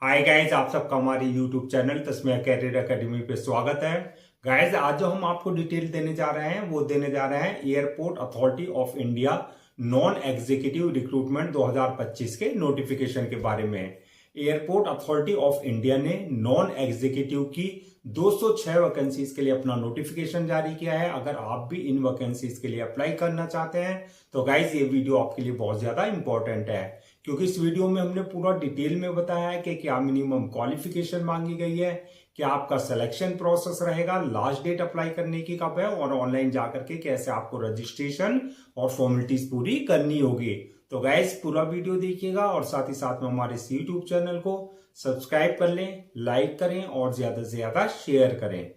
Hi guys, आप सबका हमारे YouTube channel Tasmia career academy पे स्वागत है। गाइज, आज जो हम आपको डिटेल देने जा रहे हैं वो देने जा रहे हैं airport authority of India non executive recruitment 2025 के नोटिफिकेशन के बारे में। एयरपोर्ट अथॉरिटी ऑफ इंडिया ने नॉन एग्जीक्यूटिव की 206 वैकेंसीज के लिए अपना नोटिफिकेशन जारी किया है। अगर आप भी इन वैकेंसीज के लिए अप्लाई करना चाहते हैं तो गाइज ये वीडियो आपके लिए बहुत ज्यादा इंपॉर्टेंट है, क्योंकि इस वीडियो में हमने पूरा डिटेल में बताया है कि क्या मिनिमम क्वालिफिकेशन मांगी गई है, क्या आपका सिलेक्शन प्रोसेस रहेगा, लास्ट डेट अप्लाई करने की कब है और ऑनलाइन जाकर के कैसे आपको रजिस्ट्रेशन और फॉर्मेलिटीज पूरी करनी होगी। तो गाइस पूरा वीडियो देखिएगा और साथ ही साथ में हमारे इस यूट्यूब चैनल को सब्सक्राइब कर लें, लाइक करें और ज्यादा से ज्यादा शेयर करें।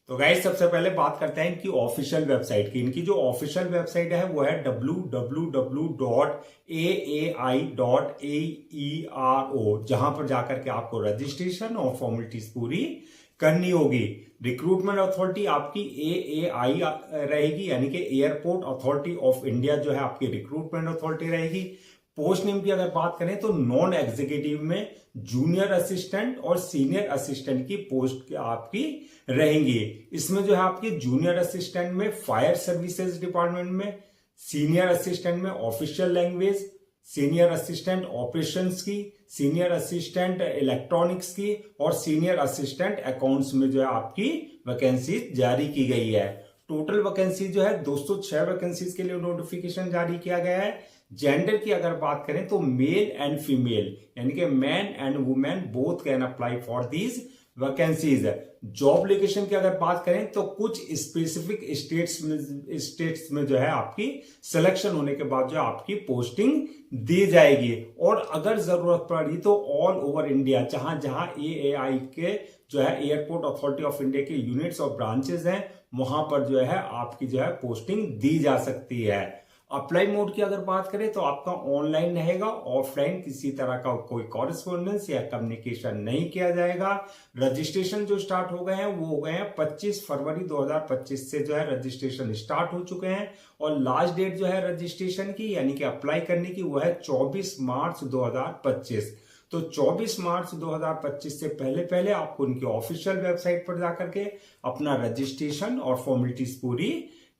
तो गाइस सबसे पहले बात करते हैं इनकी ऑफिशियल वेबसाइट की। इनकी जो ऑफिशियल वेबसाइट है वो है www.aai.aero, जहां पर जाकर के आपको रजिस्ट्रेशन और फॉर्मेलिटीज पूरी करनी होगी। रिक्रूटमेंट अथॉरिटी आपकी एएआई रहेगी, यानी कि एयरपोर्ट अथॉरिटी ऑफ इंडिया जो है आपकी रिक्रूटमेंट अथॉरिटी रहेगी। पोस्ट नेम की अगर बात करें तो नॉन एग्जीक्यूटिव में जूनियर असिस्टेंट और सीनियर असिस्टेंट की पोस्ट आपकी रहेंगी। इसमें जो है आपकी जूनियर असिस्टेंट में फायर सर्विसेज डिपार्टमेंट में, सीनियर असिस्टेंट में official language, senior assistant operations की, सीनियर असिस्टेंट इलेक्ट्रॉनिक्स की और सीनियर असिस्टेंट अकाउंट्स में जो है आपकी वैकेंसी जारी की गई है। टोटल वैकेंसी जो है 206 वैकेंसीज के लिए नोटिफिकेशन जारी किया गया है। जेंडर की अगर बात करें तो मेल एंड फीमेल, यानी कि man and women both can apply for these vacancies. Job location की अगर बात करें तो कुछ स्पेसिफिक स्टेट्स में जो है आपकी सिलेक्शन होने के बाद जो आपकी पोस्टिंग दी जाएगी, और अगर जरूरत पड़ी तो ऑल ओवर इंडिया जहां जहां एएआई के जो है एयरपोर्ट अथॉरिटी ऑफ इंडिया के यूनिट्स और ब्रांचेस हैं वहां पर जो है आपकी जो है पोस्टिंग दी जा सकती है। अप्लाई मोड की अगर बात करें तो आपका ऑनलाइन रहेगा, ऑफलाइन किसी तरह का कोई कॉरेस्पॉन्डेंस या कम्युनिकेशन नहीं किया जाएगा। रजिस्ट्रेशन जो स्टार्ट हो गए हैं वो हो गए हैं 25 फरवरी 2025 से जो है रजिस्ट्रेशन स्टार्ट हो चुके हैं, और लास्ट डेट जो है रजिस्ट्रेशन की यानी कि अप्लाई करने की वो है 24 मार्च 2025। तो 24 मार्च 2025 से पहले पहले आपको उनकी ऑफिशियल वेबसाइट पर जाकर के अपना रजिस्ट्रेशन और फॉर्मेलिटीज पूरी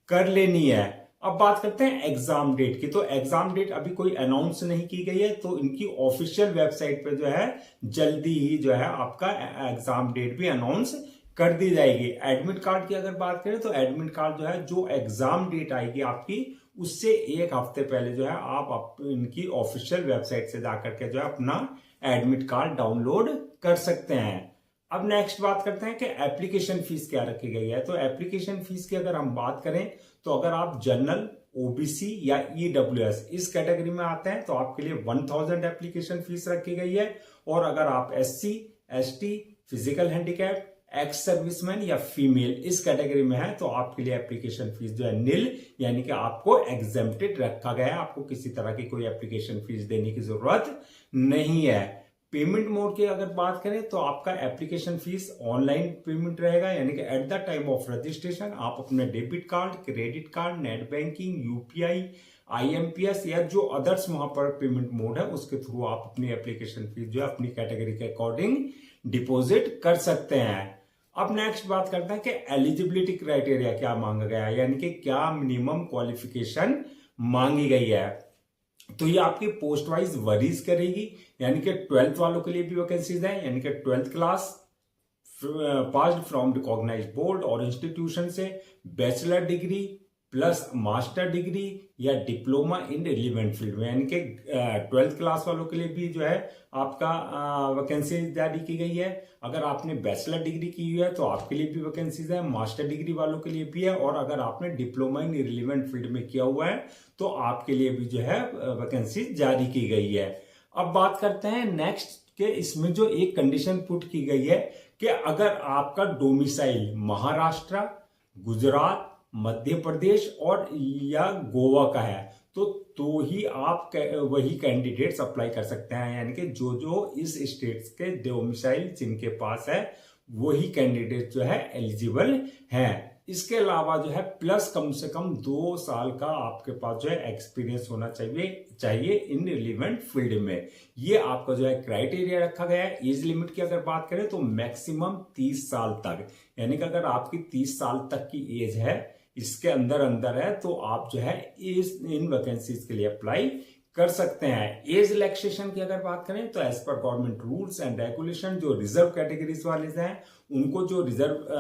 कर लेनी है। अब बात करते हैं एग्जाम डेट की। तो एग्जाम डेट अभी कोई अनाउंस नहीं की गई है, तो इनकी ऑफिशियल वेबसाइट पे जो है जल्दी ही जो है आपका एग्जाम डेट भी अनाउंस कर दी जाएगी। एडमिट कार्ड की अगर बात करें तो एडमिट कार्ड जो है जो एग्जाम डेट आएगी आपकी उससे एक हफ्ते पहले जो है आप इनकी ऑफिशियल वेबसाइट से जाकर के जो है अपना एडमिट कार्ड डाउनलोड कर सकते हैं। अब नेक्स्ट बात करते हैं कि एप्लीकेशन फीस क्या रखी गई है। तो एप्लीकेशन फीस की अगर हम बात करें तो अगर आप जनरल, ओबीसी या ईडब्ल्यूएस इस कैटेगरी में आते हैं तो आपके लिए 1000 एप्लीकेशन फीस रखी गई है, और अगर आप SC, ST, physical handicap, ex serviceman या फीमेल इस कैटेगरी में है तो आपके लिए एप्लीकेशन फीस जो है निल, यानी कि आपको एग्जेम्प्टेड रखा गया है, आपको किसी तरह की कोई एप्लीकेशन फीस देने की जरूरत नहीं है। पेमेंट मोड की अगर बात करें तो आपका एप्लीकेशन फीस ऑनलाइन पेमेंट रहेगा, यानी कि at the time of registration आप अपने debit card, credit card, net banking, UPI, IMPS या जो अदर्स वहां पर पेमेंट मोड है उसके थ्रू आप अपनी एप्लीकेशन फीस जो है अपनी कैटेगरी के अकॉर्डिंग डिपॉजिट कर सकते हैं। अब नेक्स्ट बात करते हैं कि एलिजिबिलिटी क्राइटेरिया क्या मांगा गया है, यानी कि क्या मिनिमम क्वालिफिकेशन मांगी गई है। तो ये आपकी पोस्ट वाइज वरीज करेगी, यानी कि 12th वालों के लिए भी वैकेंसीज है, यानी कि 12th class passed from recognized board और इंस्टीट्यूशन से, bachelor degree plus master degree या डिप्लोमा इन रिलेवेंट फील्ड में, यानी कि 12th क्लास वालों के लिए भी जो है आपका वैकेंसी जारी की गई है। अगर आपने बैचलर डिग्री की हुई है तो आपके लिए भी वैकेंसीज है, मास्टर डिग्री वालों के लिए भी है, और अगर आपने डिप्लोमा इन रिलेवेंट फील्ड में किया हुआ है तो आपके लिए भी जो है वैकेंसी जारी की गई है। अब बात करते हैं नेक्स्ट के, इसमें जो एक कंडीशन पुट की गई है कि अगर आपका डोमिसाइल महाराष्ट्र, गुजरात, मध्य प्रदेश और या गोवा का है तो ही आप वही कैंडिडेट्स अप्लाई कर सकते हैं, यानी कि जो जो इस स्टेट्स के डोमिसाइल जिनके पास है वही कैंडिडेट जो है एलिजिबल हैं। इसके अलावा जो है प्लस कम से कम 2 साल का आपके पास जो है एक्सपीरियंस होना चाहिए इन रिलेवेंट फील्ड में। ये आपका जो है क्राइटेरिया रखा गया है। एज लिमिट की अगर बात करें तो मैक्सिमम 30 साल तक, यानी कि अगर आपकी 30 साल तक की एज है, इसके अंदर अंदर है, तो आप जो है इन वैकेंसीज के लिए अप्लाई कर सकते हैं। एज रिलैक्सेशन की अगर बात करें तो एज पर गवर्नमेंट रूल्स एंड रेगुलेशन जो रिजर्व कैटेगरीज वाले हैं उनको जो रिजर्व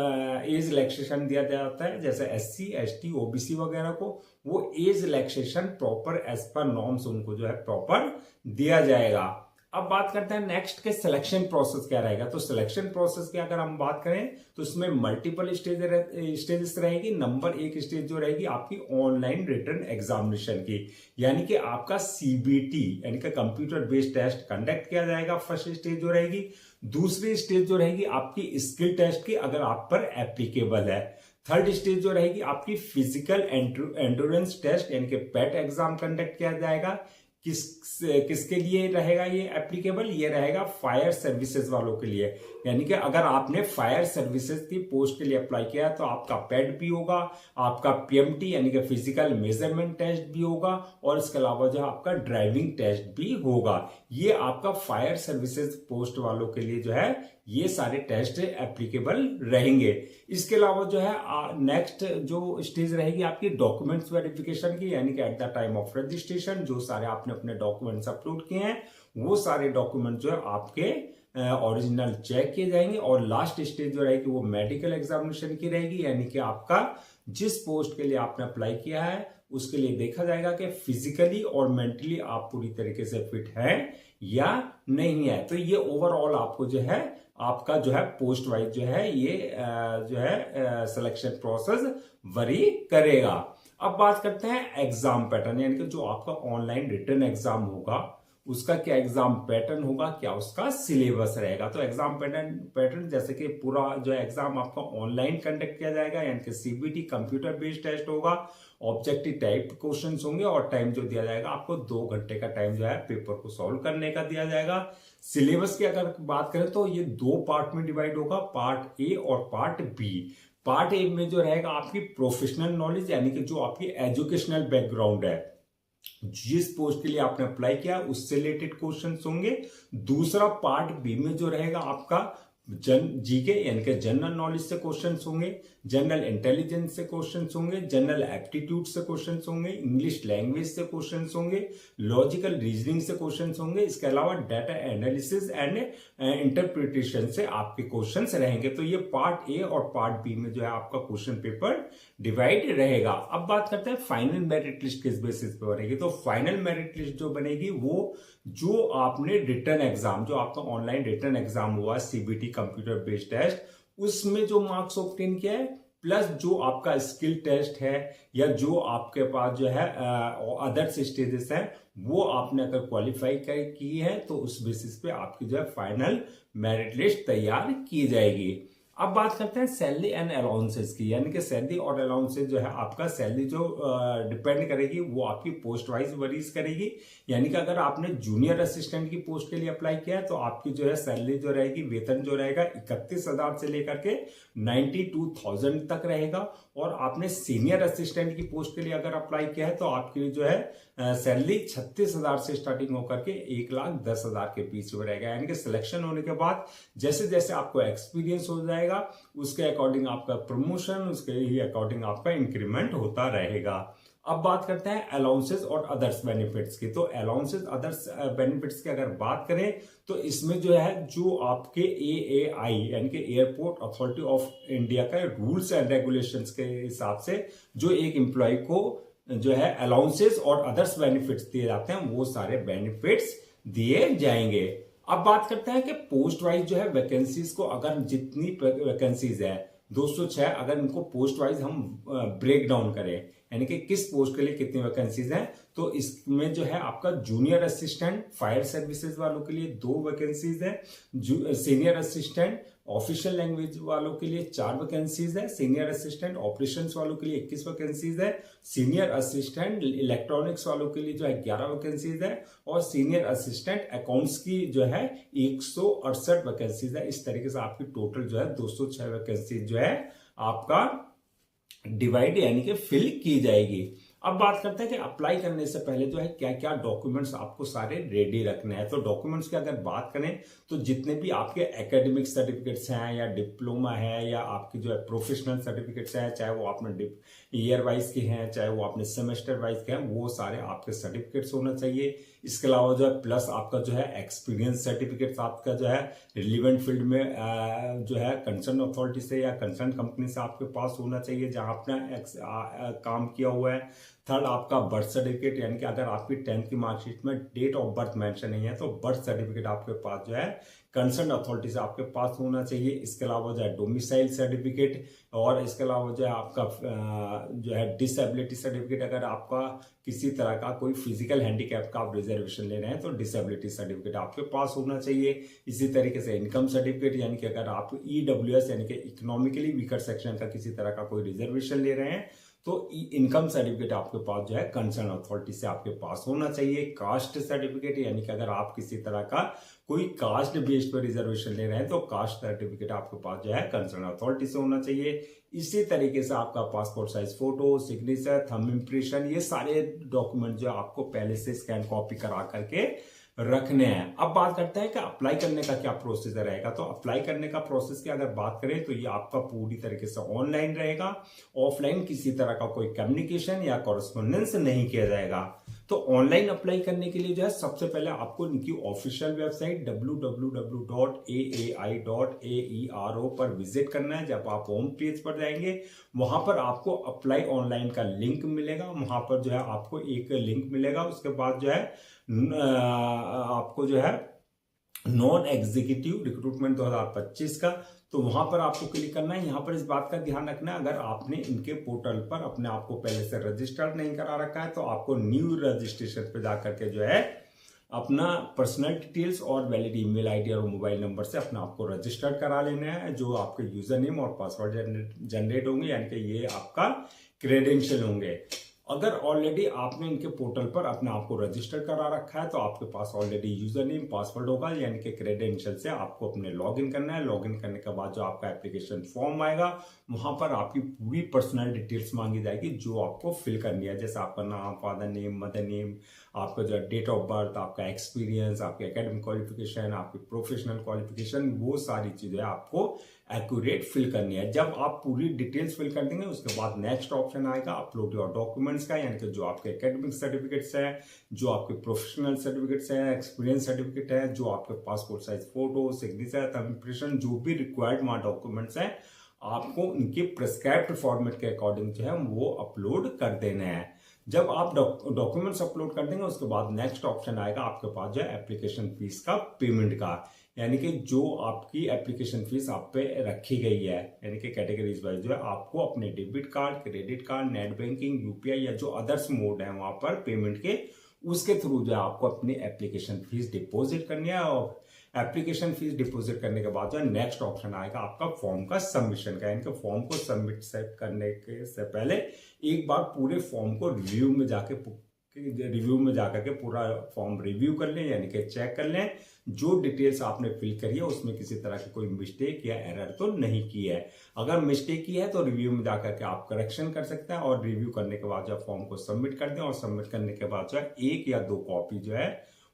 एज रिलैक्सेशन दिया जाता है, जैसे SC ST OBC वगैरह को, वो एज रिलैक्सेशन प्रॉपर एज पर नॉर्म्स उनको जो है प्रॉपर दिया जाएगा। अब बात करते हैं नेक्स्ट के सिलेक्शन प्रोसेस क्या रहेगा। तो सिलेक्शन प्रोसेस की अगर हम बात करें तो इसमें मल्टीपल स्टेजेस रहेगी। नंबर 1 स्टेज जो रहेगी आपकी ऑनलाइन रिटन एग्जामिनेशन की, यानी कि आपका CBT यानी कि कंप्यूटर बेस्ड टेस्ट कंडक्ट किया जाएगा, फर्स्ट स्टेज जो रहेगी। दूसरी स्टेज जो रहेगी आपकी स्किल टेस्ट की, अगर आप पर एप्लीकेबल है। थर्ड स्टेज जो रहेगी आपकी फिजिकल एंड्योरेंस टेस्ट यानी कि PET एग्जाम कंडक्ट किया जाएगा। किसके लिए रहेगा ये एप्लीकेबल? ये रहेगा फायर सर्विसेज वालों के लिए, यानी कि अगर आपने फायर सर्विसेज की पोस्ट के लिए अप्लाई किया है तो आपका PET भी होगा, आपका PMT यानी कि फिजिकल मेजरमेंट टेस्ट भी होगा, और इसके अलावा जो है आपका ड्राइविंग टेस्ट भी होगा। ये आपका फायर सर्विसेज पोस्ट वालों के लिए जो है ये सारे टेस्ट एप्लीकेबल रहेंगे। इसके अलावा जो है नेक्स्ट जो स्टेज रहेगी आपकी डॉक्यूमेंट्स वेरिफिकेशन की, यानी कि at the time of registration जो सारे आपने अपने डॉक्यूमेंट्स अपलोड किए हैं वो सारे डॉक्यूमेंट जो है आपके ओरिजिनल चेक किए जाएंगे। और लास्ट स्टेज जो रहेगी वो मेडिकल एग्जामिनेशन की रहेगी, यानी कि आपका जिस पोस्ट के लिए आपने अप्लाई किया है उसके लिए देखा जाएगा कि फिजिकली और मेंटली आप पूरी तरीके से फिट हैं या नहीं है। तो ये ओवरऑल आपको जो है आपका जो है पोस्ट वाइज जो है ये जो है सिलेक्शन प्रोसेस वरी करेगा। अब बात करते हैं एग्जाम पैटर्न, यानी कि जो आपका ऑनलाइन रिटन एग्जाम होगा उसका क्या एग्जाम पैटर्न होगा, क्या उसका सिलेबस रहेगा। तो एग्जाम पैटर्न जैसे कि पूरा जो एग्जाम आपका ऑनलाइन कंडक्ट किया जाएगा, यानी कि CBT कंप्यूटर बेस्ड टेस्ट होगा, ऑब्जेक्टिव टाइप क्वेश्चंस होंगे, और टाइम जो दिया जाएगा आपको 2 घंटे का टाइम जो है पेपर को सॉल्व करने का दिया जाएगा। सिलेबस की अगर बात करें तो ये 2 पार्ट में डिवाइड होगा, पार्ट A और पार्ट B। पार्ट A में जो रहेगा आपकी प्रोफेशनल नॉलेज, यानी कि जो आपकी एजुकेशनल बैकग्राउंड है, जिस पोस्ट के लिए आपने अप्लाई किया उससे रिलेटेड क्वेश्चंस होंगे। दूसरा पार्ट B में जो रहेगा आपका जीके यानी कि जनरल नॉलेज से क्वेश्चंस होंगे, जनरल इंटेलिजेंस से क्वेश्चंस होंगे, जनरल एप्टीट्यूड से क्वेश्चंस होंगे, इंग्लिश लैंग्वेज से क्वेश्चंस होंगे, लॉजिकल रीजनिंग से क्वेश्चंस होंगे। इसके अलावा डाटा एनालिसिस एंड इंटरप्रिटेशन से आपके क्वेश्चंस रहेंगे। तो ये पार्ट A और पार्ट B में जो है आपका क्वेश्चन पेपर डिवाइड रहेगा। अब बात करते हैं फाइनल मेरिट लिस्ट किस बेसिस पे बनेगी। तो फाइनल मेरिट लिस्ट जो बनेगी वो जो आपने रिटन एग्जाम, जो आपका ऑनलाइन रिटन एग्जाम हुआ CBT कंप्यूटर बेस्ड टेस्ट, उसमें जो मार्क्स ऑब्टेन किया है प्लस जो आपका स्किल टेस्ट है या जो आपके पास जो है अदर्स स्टेजेस हैं वो आपने अगर क्वालिफाई की है तो उस बेसिस पे आपकी जो है फाइनल मेरिट लिस्ट तैयार की जाएगी। अब बात करते हैं सैलरी एंड अलाउंसेस की, यानी कि सैलरी और अलाउंसेस जो है आपका सैलरी जो डिपेंड करेगी वो आपकी पोस्ट वाइज वरीज करेगी। यानी कि अगर आपने जूनियर असिस्टेंट की पोस्ट के लिए अप्लाई किया है तो आपकी जो है सैलरी जो रहेगी, वेतन जो रहेगा 31,000 से लेकर के 92,000 तक रहेगा। और आपने सीनियर असिस्टेंट की पोस्ट के लिए अगर अप्लाई किया है तो आपकी जो है सैलरी 36,000 से स्टार्टिंग होकर के 1,10,000 के बीच में रहेगा। यानी कि सिलेक्शन होने के बाद जैसे जैसे आपको एक्सपीरियंस हो जाएगा उसके अकॉर्डिंग आपका प्रमोशन, उसके ही अकॉर्डिंग आपका इंक्रीमेंट होता रहेगा। अब बात करते हैं अलाउंसेस और अदर्स बेनिफिट्स की। तो अलाउंसेस अदर्स बेनिफिट्स की अगर बात करें तो इसमें जो है जो आपके AAI यानी कि एयरपोर्ट अथॉरिटी ऑफ इंडिया का रूल्स एंड रेगुलेशंस के हिसाब से जो एक एम्प्लॉय को जो है अलाउंसेस और अदर्स बेनिफिट्स दिए जाते हैं वो सारे बेनिफिट्स दिए जाएंगे। अब बात करते हैं कि पोस्ट वाइज जो है वैकेंसीज को, अगर जितनी वैकेंसीज है 206, अगर इनको पोस्ट वाइज हम ब्रेक डाउन करें यानी कि किस पोस्ट के लिए कितनी वैकेंसीज हैं, तो इसमें जो है आपका जूनियर असिस्टेंट फायर सर्विसेज वालों के लिए 2 वैकेंसीज है, सीनियर असिस्टेंट ऑफिशियल लैंग्वेज वालों के लिए 4 वैकेंसीज है, सीनियर असिस्टेंट ऑपरेशंस वालों के लिए 21 वैकेंसीज है, सीनियर असिस्टेंट इलेक्ट्रॉनिक्स वालों के लिए जो है 11 वैकेंसीज है, और सीनियर असिस्टेंट अकाउंट्स की जो है 168 वैकेंसीज है। इस तरीके से आपकी टोटल जो है 206 वैकेंसीज जो है आपका डिवाइड यानी कि फिल की जाएगी। अब बात करते हैं कि अप्लाई करने से पहले जो है क्या क्या डॉक्यूमेंट्स आपको सारे रेडी रखने हैं। तो डॉक्यूमेंट्स की अगर बात करें तो जितने भी आपके एकेडमिक सर्टिफिकेट्स हैं या डिप्लोमा है या आपकी जो है प्रोफेशनल सर्टिफिकेट्स हैं, चाहे वो आपने ईयर वाइज के हैं चाहे वो आपने सेमेस्टर वाइज के हैं, वो सारे आपके सर्टिफिकेट्स होना चाहिए। इसके अलावा जो है प्लस आपका जो है एक्सपीरियंस सर्टिफिकेट्स आपका जो है रिलीवेंट फील्ड में जो है कंसर्न अथॉरिटी से या कंसर्न कंपनी से आपके पास होना चाहिए जहां आपने काम किया हुआ है। थर्ड आपका बर्थ सर्टिफिकेट, यानी कि अगर आपकी 10th की मार्कशीट में डेट ऑफ बर्थ मेंशन नहीं है तो बर्थ सर्टिफिकेट आपके पास जो है कंसर्न अथॉरिटी से आपके पास होना चाहिए। इसके अलावा जो है डोमिसाइल सर्टिफिकेट और इसके अलावा जो है आपका जो है डिसेबिलिटी सर्टिफिकेट, अगर आपका किसी तरह का कोई फिजिकल हैंडीकैप का आप रिजर्वेशन ले रहे हैं तो डिसेबिलिटी सर्टिफिकेट आपके पास होना चाहिए। इसी तरीके से इनकम सर्टिफिकेट, यानी कि अगर आप EWS यानी कि इकोनॉमिकली वीकर सेक्शन का किसी तरह का कोई रिजर्वेशन ले रहे हैं तो इनकम सर्टिफिकेट आपके पास जो है कंसर्न अथॉरिटी से आपके पास होना चाहिए। कास्ट सर्टिफिकेट, यानी कि अगर आप किसी तरह का कोई कास्ट बेस्ड पर रिजर्वेशन ले रहे हैं तो कास्ट सर्टिफिकेट आपके पास जो है कंसर्न अथॉरिटी से होना चाहिए। इसी तरीके से आपका passport size photo, signature, thumb impression, ये सारे डॉक्यूमेंट जो आपको पहले से स्कैन कॉपी करा करके रखने हैं। अब बात करते हैं कि अप्लाई करने का क्या प्रोसीजर रहेगा। तो अप्लाई करने का प्रोसेस की अगर बात करें तो ये आपका पूरी तरीके से ऑनलाइन रहेगा। ऑफलाइन किसी तरह का कोई कम्युनिकेशन या कॉरेस्पॉन्डेंस नहीं किया जाएगा। तो ऑनलाइन अप्लाई करने के लिए जो है सबसे पहले आपको इनकी ऑफिशियल वेबसाइट www.aai.aero पर विजिट करना है। जब आप होम पेज पर जाएंगे वहां पर आपको अप्लाई ऑनलाइन का लिंक मिलेगा। वहां पर जो है आपको एक लिंक मिलेगा, उसके बाद जो है आपको जो है नॉन एग्जीक्यूटिव रिक्रूटमेंट 2025 का, तो वहां पर आपको क्लिक करना है। यहां पर इस बात का ध्यान रखना है अगर आपने इनके पोर्टल पर अपने आप को पहले से रजिस्टर्ड नहीं करा रखा है तो आपको न्यू रजिस्ट्रेशन पे जाकर के जो है अपना पर्सनल डिटेल्स और वैलिड ईमेल आईडी और मोबाइल नंबर से अपने आप को रजिस्टर्ड करा लेना है। जो आपके यूजर नेम और पासवर्ड जनरेट होंगे, यानी कि ये आपका क्रेडेंशियल होंगे। अगर ऑलरेडी आपने इनके पोर्टल पर अपने आप को रजिस्टर करा रखा है तो आपके पास ऑलरेडी यूजर नेम पासवर्ड होगा, यानी कि क्रेडेंशियल से आपको अपने लॉगिन करना है। लॉगिन करने के बाद जो आपका एप्लीकेशन फॉर्म आएगा वहां पर आपकी पूरी पर्सनल डिटेल्स मांगी जाएगी जो आपको फिल करनी है, जैसे आपका नाम, फादर नेम, मदर नेम, आपका जो डेट ऑफ बर्थ, आपका एक्सपीरियंस, आपके एकेडमिक क्वालिफिकेशन, आपकी प्रोफेशनल क्वालिफिकेशन, वो सारी चीजें आपको एक्यूरेट फिल करनी है। जब आप पूरी डिटेल्स फिल कर देंगे उसके बाद नेक्स्ट ऑप्शन आएगा अपलोड योर डॉक्यूमेंट्स का, यानी कि जो आपके एकेडमिक सर्टिफिकेट्स हैं, जो आपके प्रोफेशनल सर्टिफिकेट्स हैं, एक्सपीरियंस सर्टिफिकेट है, जो आपके passport size photo, signature, thumb impression, जो भी रिक्वायर्ड वहां डॉक्यूमेंट्स हैं आपको उनके प्रिस्क्राइब्ड फॉर्मेट के अकॉर्डिंग जो है वो अपलोड कर देने हैं। जब आप डॉक्यूमेंट्स अपलोड कर देंगे उसके बाद नेक्स्ट ऑप्शन आएगा आपके पास जो है एप्लीकेशन फीस का पेमेंट का, यानी कि जो आपकी एप्लीकेशन फीस आप पे रखी गई है, यानी कि कैटेगरीज वाइज जो है आपको अपने debit card, credit card, net banking, UPI या जो अदर्स मोड है वहां पर पेमेंट के, उसके थ्रू जो है आपको अपनी एप्लीकेशन फीस डिपॉजिट करनी है। और एप्लीकेशन फीस डिपॉजिट करने के बाद जो है नेक्स्ट ऑप्शन आएगा आपका फॉर्म का सबमिशन का, यानी कि फॉर्म को सबमिट करने के से पहले एक बार पूरे फॉर्म को रिव्यू में जाकर के पूरा फॉर्म रिव्यू कर लें, यानी कि चेक कर लें जो डिटेल्स आपने फिल करी है उसमें किसी तरह की कोई मिस्टेक या एरर तो नहीं की है। अगर मिस्टेक की है तो रिव्यू में जाकर के आप करेक्शन कर सकते हैं और रिव्यू करने के बाद जब फॉर्म को सबमिट कर दें और सबमिट करने के बाद जो है 1 या 2 कॉपी जो है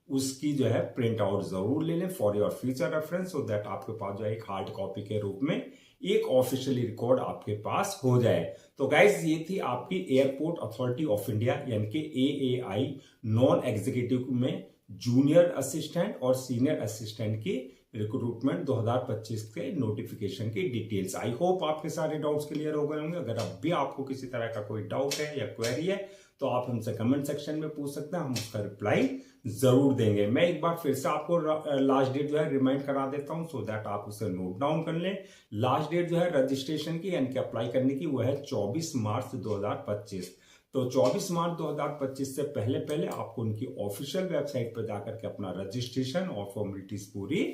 उसकी जो है प्रिंट आउट जरूर ले लें for your future reference, so that आपके पास जो है एक हार्ड कॉपी के रूप में एक ऑफिशियली रिकॉर्ड आपके पास हो जाए। तो गाइज ये थी आपकी एयरपोर्ट अथॉरिटी ऑफ इंडिया यानी कि AAI नॉन एग्जीक्यूटिव में जूनियर असिस्टेंट और सीनियर असिस्टेंट की रिक्रूटमेंट 2025 के नोटिफिकेशन की डिटेल्स। आई होप आपके सारे डाउट्स क्लियर हो गए होंगे। अगर अब भी आपको किसी तरह का कोई डाउट है या क्वेरी है तो आप हमसे कमेंट सेक्शन में पूछ सकते हैं, हम उसका रिप्लाई जरूर देंगे। मैं एक बार फिर से आपको लास्ट डेट जो है रिमाइंड करा देता हूं सो दैट आप उसे नोट डाउन कर लें। लास्ट डेट जो है रजिस्ट्रेशन की यानी कि अप्लाई करने की वो है 24 मार्च 2025। तो 24 मार्च 2025 से पहले पहले आपको उनकी ऑफिशियल वेबसाइट पर जाकर के अपना रजिस्ट्रेशन और फॉर्मेलिटीज पूरी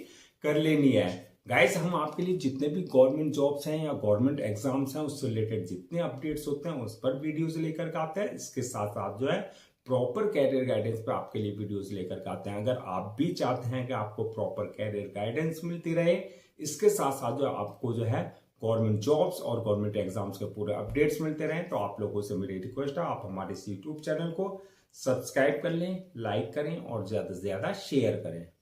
कर लेनी है। गाइस हम आपके लिए जितने भी गवर्नमेंट जॉब्स हैं या गवर्नमेंट एग्जाम्स हैं उससे रिलेटेड जितने अपडेट्स होते हैं उस पर वीडियोस लेकर के आते हैं। इसके साथ साथ जो है प्रॉपर कैरियर गाइडेंस पे आपके लिए वीडियोस लेकर के आते हैं। अगर आप भी चाहते हैं कि आपको प्रॉपर कैरियर गाइडेंस मिलती रहे, इसके साथ साथ जो आपको जो है गवर्नमेंट जॉब्स और गवर्नमेंट एग्जाम्स के पूरे अपडेट्स मिलते रहें, तो आप लोगों से मेरी रिक्वेस्ट है आप हमारे इस यूट्यूब चैनल को सब्सक्राइब कर लें, लाइक करें और ज्यादा से ज्यादा शेयर करें।